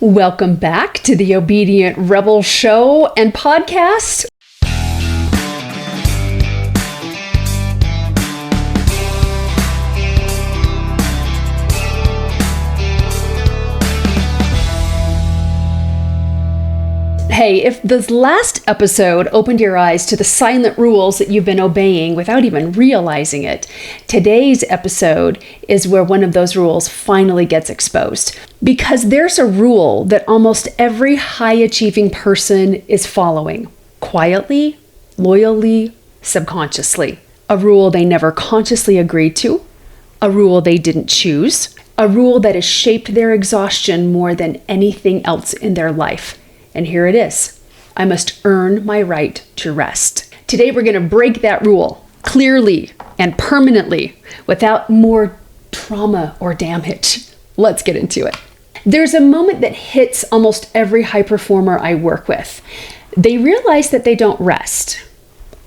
Welcome back to the Obedient Rebel Show and podcast. Hey, if this last episode opened your eyes to the silent rules that you've been obeying without even realizing it, today's episode is where one of those rules finally gets exposed. Because there's a rule that almost every high-achieving person is following, quietly, loyally, subconsciously. A rule they never consciously agreed to, a rule they didn't choose, a rule that has shaped their exhaustion more than anything else in their life. And here it is. I must earn my right to rest. Today we're going to break that rule clearly and permanently without more trauma or damage. Let's get into it. There's a moment that hits almost every high performer I work with. They realize that they don't rest.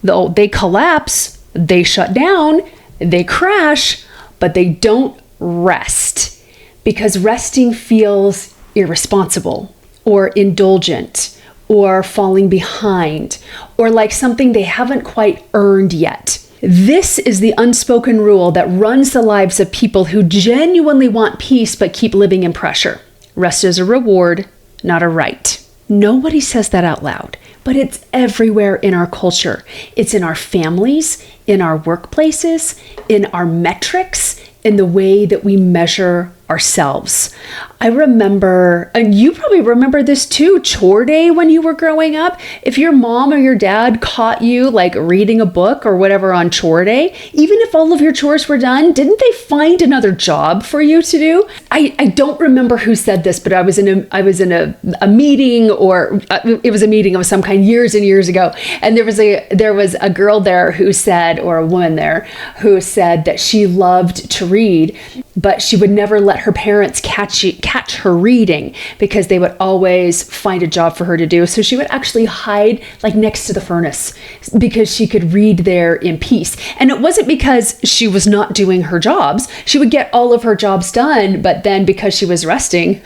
Though they collapse, they shut down, they crash, but they don't rest because resting feels irresponsible, or indulgent, or falling behind, or like something they haven't quite earned yet. This is the unspoken rule that runs the lives of people who genuinely want peace but keep living in pressure. Rest is a reward, not a right. Nobody says that out loud, but it's everywhere in our culture. It's in our families, in our workplaces, in our metrics, in the way that we measure ourselves. I remember, and you probably remember this too, chore day when you were growing up. If your mom or your dad caught you like reading a book or whatever on chore day, even if all of your chores were done, didn't they find another job for you to do? I don't remember who said this, but I was in a meeting, or it was a meeting of some kind years and years ago, and there was a girl there who said, or a woman there who said that she loved to read, but she would never let her parents catch her reading because they would always find a job for her to do. So she would actually hide like next to the furnace because she could read there in peace. And it wasn't because she was not doing her jobs. She would get all of her jobs done, but then because she was resting,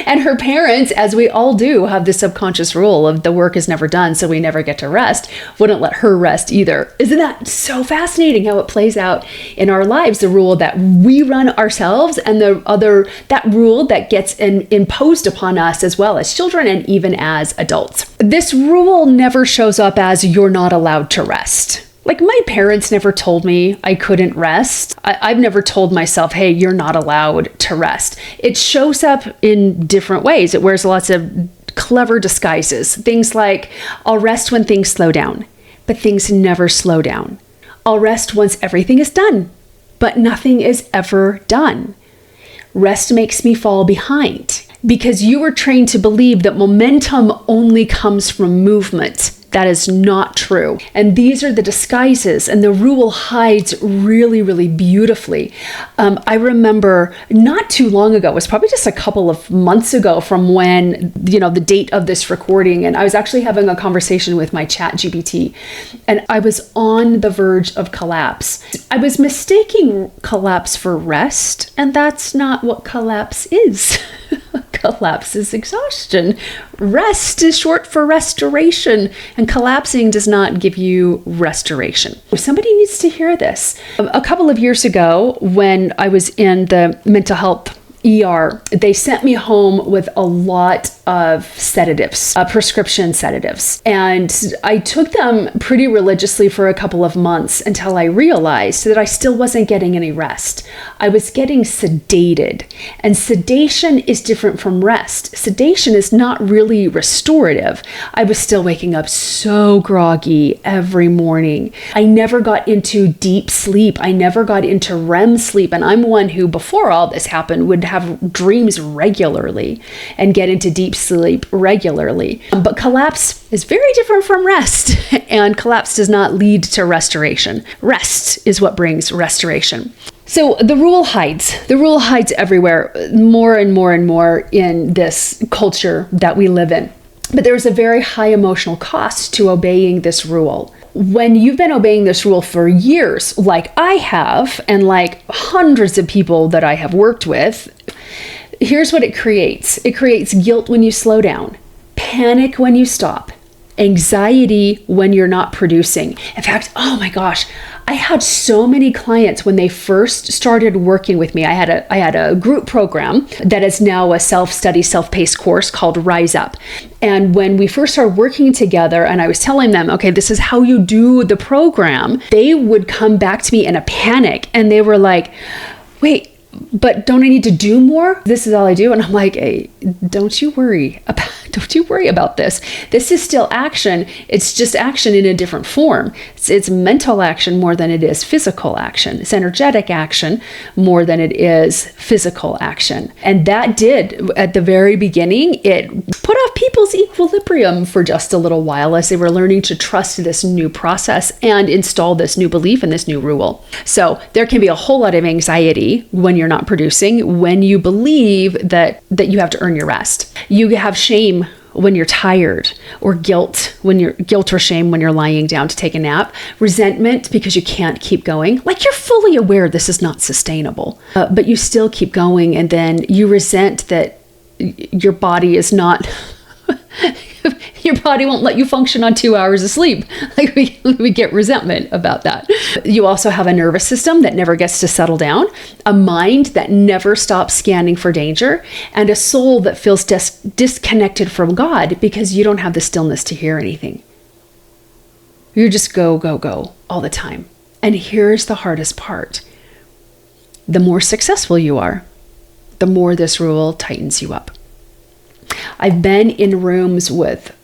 and her parents, as we all do, have this subconscious rule of the work is never done, so we never get to rest, wouldn't let her rest either. Isn't that so fascinating how it plays out in our lives? The rule that we run ourselves, and that rule that gets imposed upon us as well as children and even as adults. This rule never shows up as you're not allowed to rest. Like my parents never told me I couldn't rest. I've never told myself, hey, you're not allowed to rest. It shows up in different ways. It wears lots of clever disguises. Things like, I'll rest when things slow down, but things never slow down. I'll rest once everything is done, but nothing is ever done. Rest makes me fall behind because you were trained to believe that momentum only comes from movement. That is not true. And these are the disguises, and the rule hides really, really beautifully. I remember not too long ago, it was probably just a couple of months ago from when, the date of this recording, and I was actually having a conversation with my chat GPT, and I was on the verge of collapse. I was mistaking collapse for rest, and that's not what collapse is. Collapse is exhaustion. Rest is short for restoration, and collapsing does not give you restoration. Somebody needs to hear this. A couple of years ago, when I was in the mental health ER, they sent me home with a lot of sedatives, prescription sedatives. And I took them pretty religiously for a couple of months until I realized that I still wasn't getting any rest. I was getting sedated, and sedation is different from rest. Sedation is not really restorative. I was still waking up so groggy every morning. I never got into deep sleep. I never got into REM sleep. And I'm one who, before all this happened, would have dreams regularly and get into deep sleep regularly. But collapse is very different from rest, and collapse does not lead to restoration. Rest is what brings restoration. So the rule hides. The rule hides everywhere, more and more and more in this culture that we live in. But there's a very high emotional cost to obeying this rule. When you've been obeying this rule for years, like I have, and like hundreds of people that I have worked with, Here's what it creates. It creates guilt when you slow down, panic when you stop, anxiety when you're not producing. In fact, oh my gosh, I had so many clients when they first started working with me. I had a group program that is now a self-study, self-paced course called Rise Up. And when we first started working together and I was telling them, okay, this is how you do the program, they would come back to me in a panic and they were like, wait, but don't I need to do more? This is all I do. And I'm like, hey, don't you worry about this. This is still action. It's just action in a different form. It's mental action more than it is physical action. It's energetic action more than it is physical action. And that did, at the very beginning, it put off people's equilibrium for just a little while as they were learning to trust this new process and install this new belief and this new rule. So there can be a whole lot of anxiety when you're not producing, when you believe that you have to earn your rest. You have shame when you're tired, or guilt or shame when you're lying down to take a nap, resentment because you can't keep going, like you're fully aware this is not sustainable, but you still keep going, and then you resent that your body is not your body won't let you function on 2 hours of sleep. Like we get resentment about that. You also have a nervous system that never gets to settle down, a mind that never stops scanning for danger, and a soul that feels disconnected from God because you don't have the stillness to hear anything. You just go, go, go all the time. And here's the hardest part. The more successful you are, the more this rule tightens you up. I've been in rooms with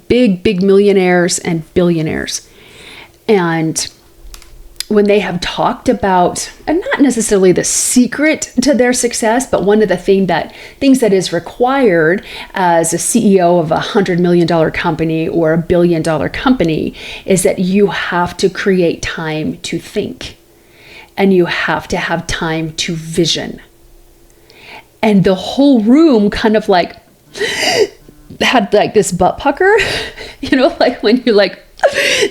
big millionaires and billionaires. And when they have talked about, and not necessarily the secret to their success, but one of the things that is required as a CEO of $100 million company or $1 billion company is that you have to create time to think. And you have to have time to vision. And the whole room kind of like had like this butt pucker, like when you're like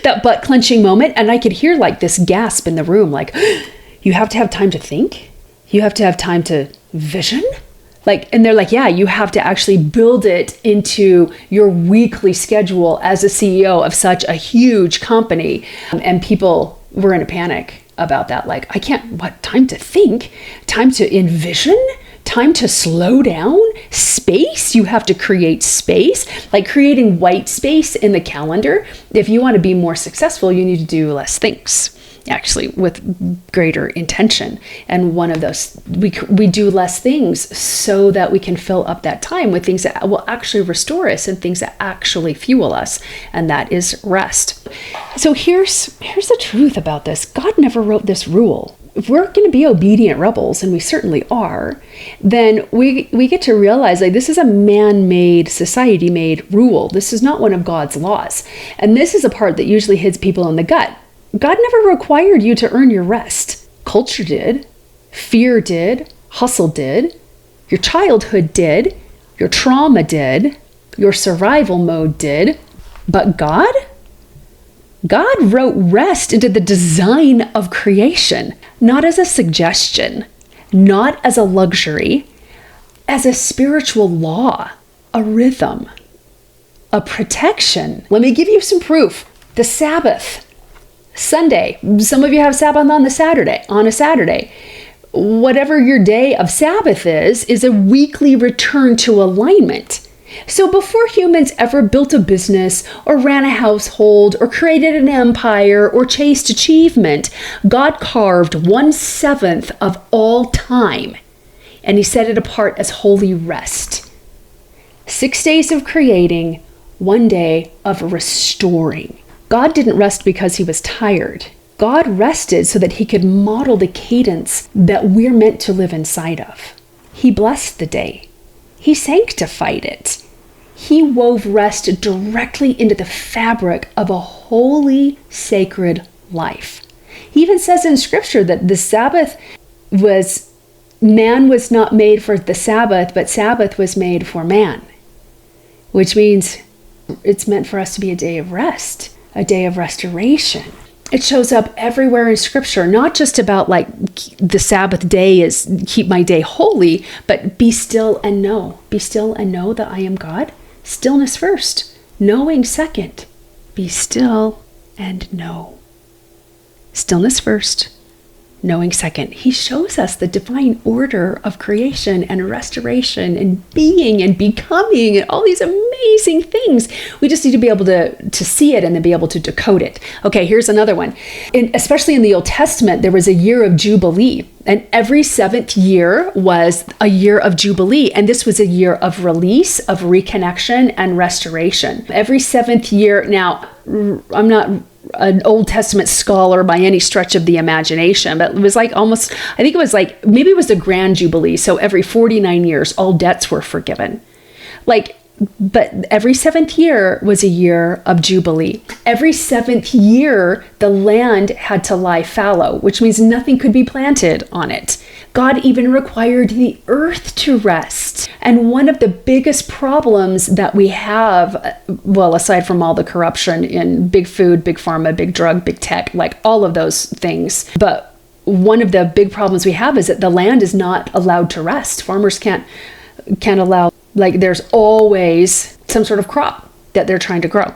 that butt clenching moment. And I could hear like this gasp in the room, like, you have to have time to think. You have to have time to vision. And they're like, yeah, you have to actually build it into your weekly schedule as a CEO of such a huge company. And people were in a panic about that. Like, I can't, time to think, time to envision, time to slow down, space. You have to create space, like creating white space in the calendar. If you want to be more successful, you need to do less things, actually, with greater intention. And one of those, we do less things so that we can fill up that time with things that will actually restore us and things that actually fuel us. And that is rest. So here's the truth about this. God never wrote this rule. If we're going to be obedient rebels, and we certainly are, then we get to realize like this is a man-made, society-made rule. This is not one of God's laws. And this is a part that usually hits people in the gut. God never required you to earn your rest. Culture did. Fear did. Hustle did. Your childhood did. Your trauma did. Your survival mode did. But God wrote rest into the design of creation, not as a suggestion, not as a luxury, as a spiritual law, a rhythm, a protection. Let me give you some proof. The Sabbath, Sunday. Some of you have Sabbath on a Saturday. Whatever your day of Sabbath is a weekly return to alignment. So before humans ever built a business or ran a household or created an empire or chased achievement, God carved 1/7 of all time, and he set it apart as holy rest. 6 days of creating, 1 day of restoring. God didn't rest because he was tired. God rested so that he could model the cadence that we're meant to live inside of. He blessed the day. He sanctified it. He wove rest directly into the fabric of a holy, sacred life. He even says in scripture that the Sabbath man was not made for the Sabbath, but Sabbath was made for man, which means it's meant for us to be a day of rest, a day of restoration. It shows up everywhere in Scripture, not just about like the Sabbath day is keep my day holy, but be still and know. Be still and know that I am God. Stillness first, knowing second. Be still and know. Stillness first, knowing second. He shows us the divine order of creation and restoration and being and becoming and all these amazing things. We just need to be able to see it and then be able to decode it. Okay, here's another one. Especially in the Old Testament, there was a year of Jubilee. And every 7th year was a year of Jubilee. And this was a year of release, of reconnection, and restoration. Every 7th year, now, I'm not an Old Testament scholar by any stretch of the imagination, but it was like almost, I think it was like, maybe it was the Grand Jubilee. So every 49 years, all debts were forgiven. But every 7th year was a year of Jubilee. Every 7th year, the land had to lie fallow, which means nothing could be planted on it. God even required the earth to rest. And one of the biggest problems that we have, well, aside from all the corruption in big food, big pharma, big drug, big tech, like all of those things, but one of the big problems we have is that the land is not allowed to rest. Farmers can't allow, like there's always some sort of crop that they're trying to grow.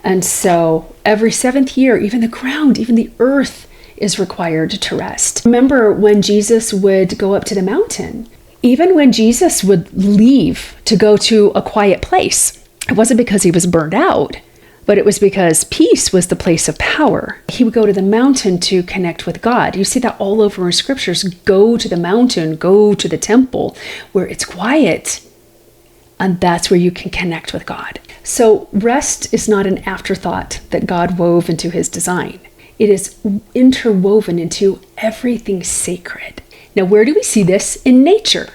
And so every 7th year, even the ground, even the earth is required to rest. Remember when Jesus would go up to the mountain, even when Jesus would leave to go to a quiet place, it wasn't because he was burned out, but it was because peace was the place of power. He would go to the mountain to connect with God. You see that all over in scriptures. Go to the mountain, go to the temple where it's quiet. And that's where you can connect with God. So rest is not an afterthought that God wove into his design. It is interwoven into everything sacred. Now, where do we see this? In nature.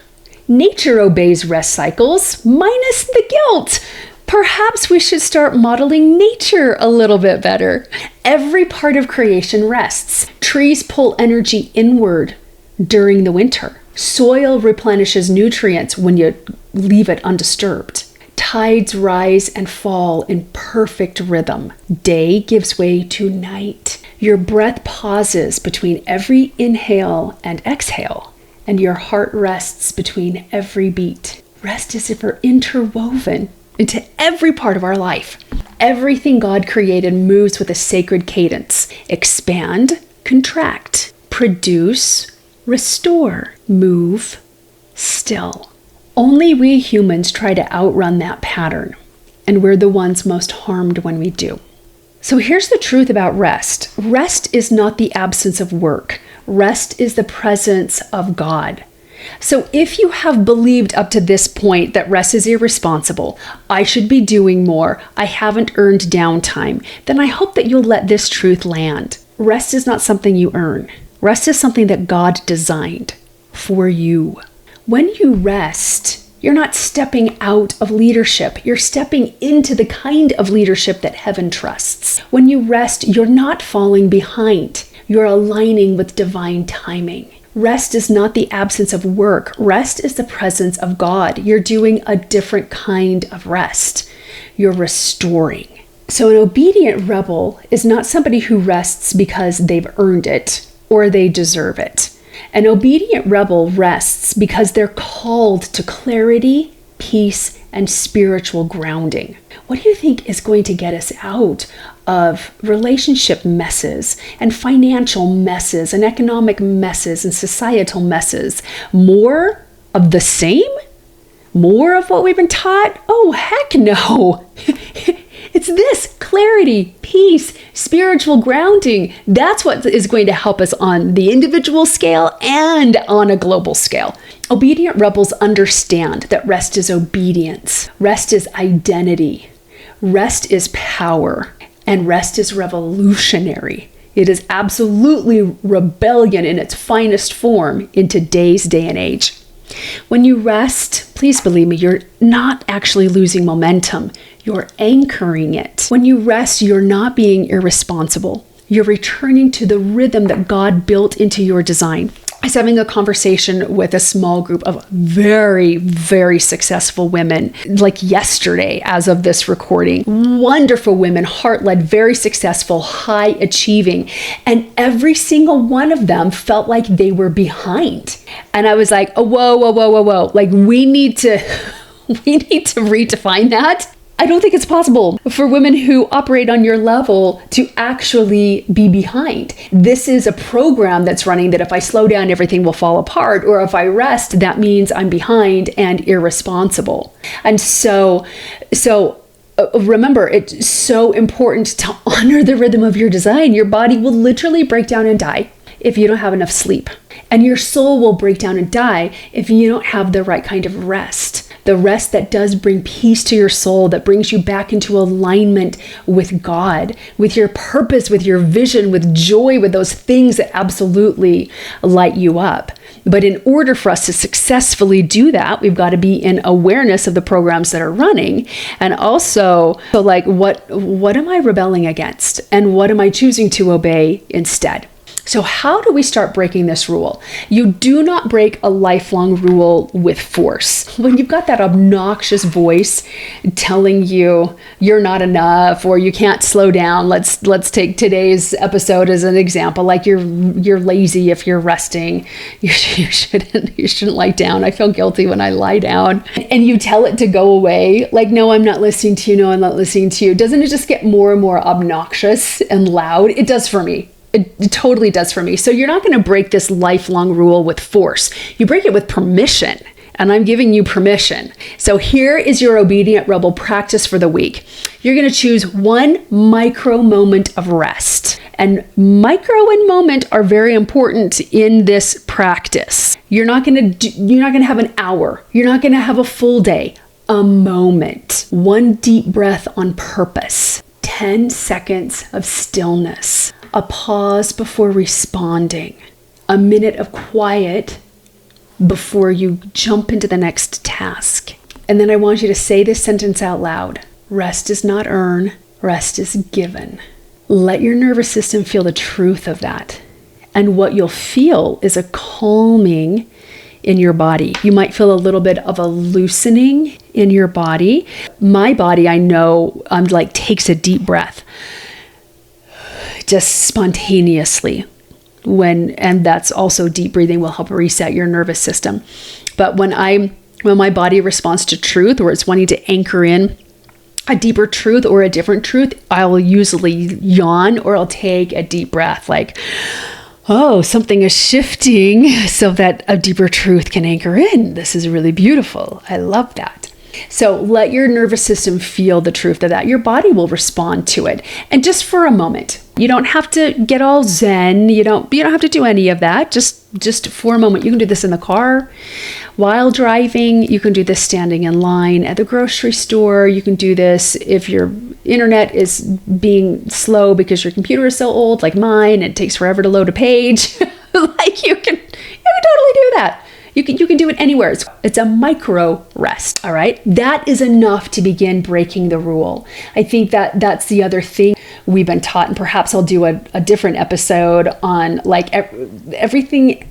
Nature obeys rest cycles, minus the guilt. Perhaps we should start modeling nature a little bit better. Every part of creation rests. Trees pull energy inward during the winter. Soil replenishes nutrients when you leave it undisturbed. Tides rise and fall in perfect rhythm. Day gives way to night. Your breath pauses between every inhale and exhale, and your heart rests between every beat. Rest is interwoven into every part of our life. Everything God created moves with a sacred cadence. Expand, contract, produce, restore, move, still. Only we humans try to outrun that pattern, and we're the ones most harmed when we do. So here's the truth about rest. Rest is not the absence of work. Rest is the presence of God. So if you have believed up to this point that rest is irresponsible, I should be doing more, I haven't earned downtime, then I hope that you'll let this truth land. Rest is not something you earn. Rest is something that God designed for you. When you rest, you're not stepping out of leadership. You're stepping into the kind of leadership that heaven trusts. When you rest, you're not falling behind. You're aligning with divine timing. Rest is not the absence of work. Rest is the presence of God. You're doing a different kind of rest. You're restoring. So an obedient rebel is not somebody who rests because they've earned it or they deserve it. An obedient rebel rests because they're called to clarity, peace, and spiritual grounding. What do you think is going to get us out of relationship messes and financial messes and economic messes and societal messes? More of the same? More of what we've been taught? Oh, heck no. It's this clarity, peace, spiritual grounding. That's what is going to help us on the individual scale and on a global scale. Obedient rebels understand that rest is obedience. Rest is identity. Rest is power. And rest is revolutionary. It is absolutely rebellion in its finest form in today's day and age. When you rest, please believe me, you're not actually losing momentum. You're anchoring it. When you rest, you're not being irresponsible. You're returning to the rhythm that God built into your design. I was having a conversation with a small group of very, very successful women, like yesterday, as of this recording. Wonderful women, heart-led, very successful, high achieving. And every single one of them felt like they were behind. And I was like, oh, whoa. Like we need to redefine that. I don't think it's possible for women who operate on your level to actually be behind. This is a program that's running that if I slow down, everything will fall apart, or if I rest, that means I'm behind and irresponsible. And so remember, it's so important to honor the rhythm of your design. Your body will literally break down and die if you don't have enough sleep. And your soul will break down and die if you don't have the right kind of rest. The rest that does bring peace to your soul, that brings you back into alignment with God, with your purpose, with your vision, with joy, with those things that absolutely light you up. But in order for us to successfully do that, we've got to be in awareness of the programs that are running. And also, so like, what am I rebelling against? And what am I choosing to obey instead? So how do we start breaking this rule? You do not break a lifelong rule with force. When you've got that obnoxious voice telling you you're not enough or you can't slow down, let's take today's episode as an example. Like you're lazy if you're resting. You shouldn't lie down. I feel guilty when I lie down. And you tell it to go away. Like, no, I'm not listening to you. No, I'm not listening to you. Doesn't it just get more and more obnoxious and loud? It does for me. It totally does for me. So you're not going to break this lifelong rule with force. You break it with permission. And I'm giving you permission. So here is your obedient rebel practice for the week. You're going to choose one micro moment of rest. And micro and moment are very important in this practice. You're not going to have an hour. You're not going to have a full day. A moment. One deep breath on purpose. 10 seconds of stillness. A pause before responding, a minute of quiet before you jump into the next task. And then I want you to say this sentence out loud. Rest is not earned, rest is given. Let your nervous system feel the truth of that. And what you'll feel is a calming in your body. You might feel a little bit of a loosening in your body. My body, I know, takes a deep breath. Just spontaneously and that's also deep breathing will help reset your nervous system. But when my body responds to truth, or it's wanting to anchor in a deeper truth or a different truth, I'll usually yawn or I'll take a deep breath like, oh, something is shifting so that a deeper truth can anchor in. This is really beautiful. I love that. So let your nervous system feel the truth of that. Your body will respond to it. And just for a moment, you don't have to get all zen. You don't have to do any of that. Just for a moment. You can do this in the car, while driving. You can do this standing in line at the grocery store. You can do this if your internet is being slow because your computer is so old, like mine, and it takes forever to load a page. Like you can totally do that. You can do it anywhere. It's a micro rest, all right? That is enough to begin breaking the rule. I think that's the other thing we've been taught, and perhaps I'll do a different episode on like everything.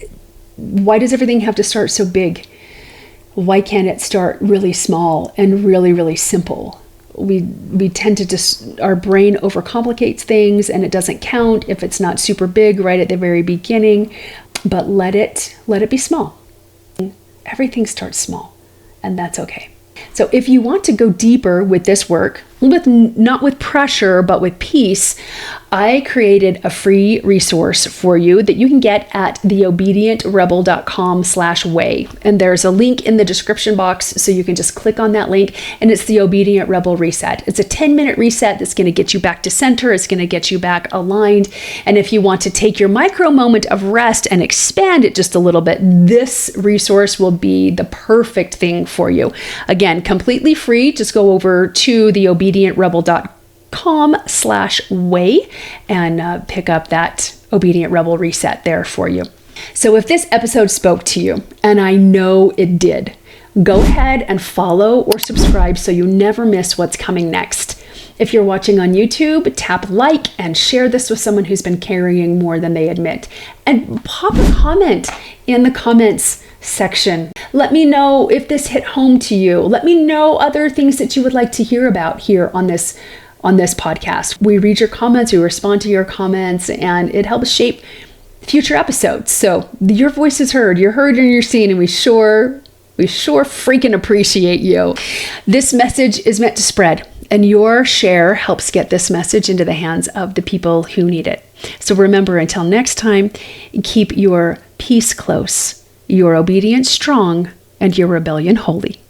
Why does everything have to start so big? Why can't it start really small and really, really simple? We tend to just, our brain overcomplicates things and it doesn't count if it's not super big right at the very beginning, but let it be small. Everything starts small, and that's okay. So if you want to go deeper with this work, not with pressure, but with peace, I created a free resource for you that you can get at theobedientrebel.com/way. And there's a link in the description box, so you can just click on that link, and it's the Obedient Rebel Reset. It's a 10-minute reset that's going to get you back to center. It's going to get you back aligned. And if you want to take your micro moment of rest and expand it just a little bit, this resource will be the perfect thing for you. Again, completely free. Just go over to theobedientrebel.com/way and pick up that Obedient Rebel Reset there for you. So if this episode spoke to you, and I know it did, go ahead and follow or subscribe so you never miss what's coming next. If you're watching on YouTube, tap like and share this with someone who's been carrying more than they admit. And pop a comment in the comments section. Let me know if this hit home to you. Let me know other things that you would like to hear about here on this podcast. We read your comments, we respond to your comments, and it helps shape future episodes. So your voice is heard. You're heard and you're seen, and we sure freaking appreciate you. This message is meant to spread, and your share helps get this message into the hands of the people who need it. So remember, until next time, keep your peace close, your obedience strong, and your rebellion holy.